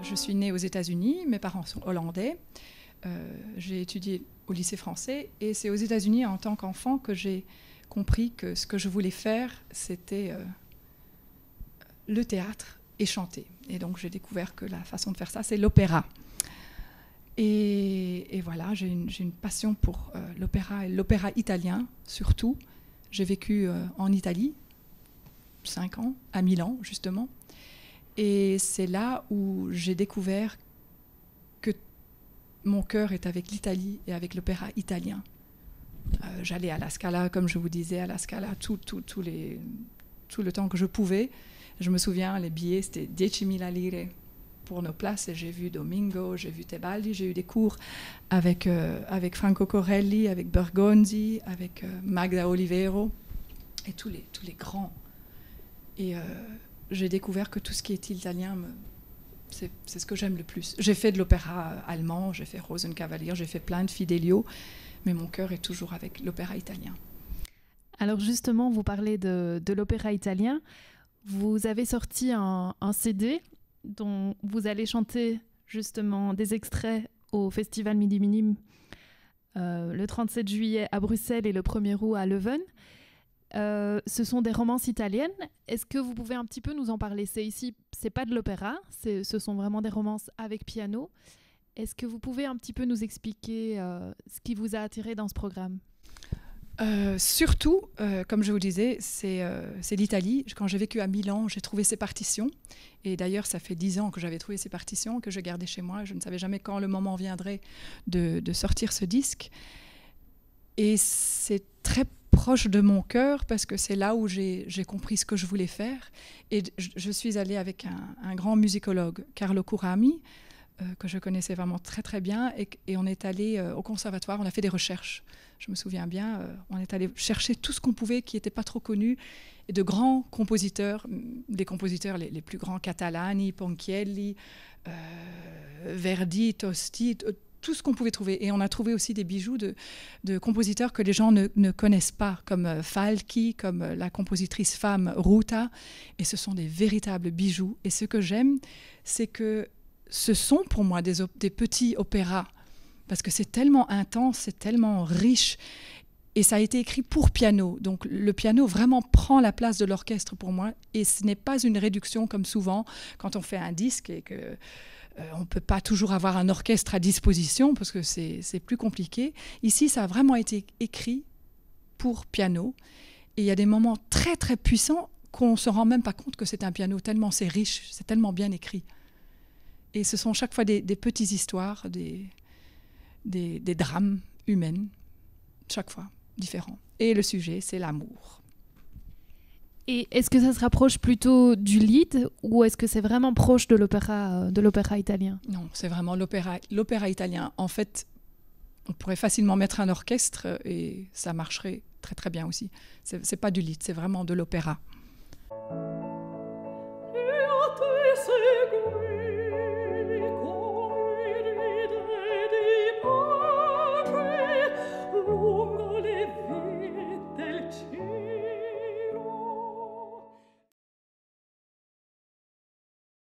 Je suis née aux États-Unis, mes parents sont hollandais. J'ai étudié au lycée français et c'est aux États-Unis en tant qu'enfant que j'ai compris que ce que je voulais faire, c'était le théâtre et chanter. Et donc j'ai découvert que la façon de faire ça, c'est l'opéra. Et voilà, j'ai une passion pour l'opéra et l'opéra italien surtout. J'ai vécu en Italie 5 ans, à Milan justement. Et c'est là où j'ai découvert que mon cœur est avec l'Italie et avec l'opéra italien. J'allais à la Scala, comme je vous disais, à la Scala tout le temps que je pouvais. Je me souviens, les billets, c'était 10.000 lire pour nos places. Et j'ai vu Domingo, j'ai vu Tebaldi, j'ai eu des cours avec Franco Corelli, avec Bergonzi, avec Magda Olivero et tous les grands. Et j'ai découvert que tout ce qui est italien, c'est ce que j'aime le plus. J'ai fait de l'opéra allemand, j'ai fait Rosenkavalier, j'ai fait plein de Fidelio, mais mon cœur est toujours avec l'opéra italien. Alors justement, vous parlez de l'opéra italien. Vous avez sorti un CD dont vous allez chanter justement des extraits au Festival Midi Minim le 37 juillet à Bruxelles et le 1er août à Leuven. Ce sont des romances italiennes. Est-ce que vous pouvez un petit peu nous en parler? C'est pas de l'opéra, ce sont vraiment des romances avec piano. Est-ce que vous pouvez un petit peu nous expliquer ce qui vous a attiré dans ce programme? Surtout, comme je vous disais, c'est l'Italie. Quand j'ai vécu à Milan, j'ai trouvé ces partitions. Et d'ailleurs, ça fait 10 ans que j'avais trouvé ces partitions, que je gardais chez moi. Je ne savais jamais quand le moment viendrait de sortir ce disque. Et c'est très proche de mon cœur parce que c'est là où j'ai compris ce que je voulais faire. Et je suis allée avec un grand musicologue, Carlo Curami, que je connaissais vraiment très très bien. Et on est allé au conservatoire, on a fait des recherches. Je me souviens bien, on est allé chercher tout ce qu'on pouvait qui n'était pas trop connu. Et de grands compositeurs, des compositeurs les plus grands, Catalani, Ponchielli, Verdi, Tosti, tout ce qu'on pouvait trouver. Et on a trouvé aussi des bijoux de compositeurs que les gens ne connaissent pas, comme Falchi, comme la compositrice femme Ruta. Et ce sont des véritables bijoux. Et ce que j'aime, c'est que ce sont pour moi des petits opéras, parce que c'est tellement intense, c'est tellement riche. Et ça a été écrit pour piano. Donc le piano vraiment prend la place de l'orchestre pour moi. Et ce n'est pas une réduction comme souvent quand on fait un disque et que... on ne peut pas toujours avoir un orchestre à disposition parce que c'est plus compliqué. Ici, ça a vraiment été écrit pour piano. Et il y a des moments très, très puissants qu'on ne se rend même pas compte que c'est un piano, tellement c'est riche, c'est tellement bien écrit. Et ce sont chaque fois des petites histoires, des drames humains, chaque fois différents. Et le sujet, c'est l'amour. Et est-ce que ça se rapproche plutôt du lied ou est-ce que c'est vraiment proche de l'opéra italien? Non, c'est vraiment l'opéra italien. En fait, on pourrait facilement mettre un orchestre et ça marcherait très très bien aussi. C'est pas du lied, c'est vraiment de l'opéra. Et a te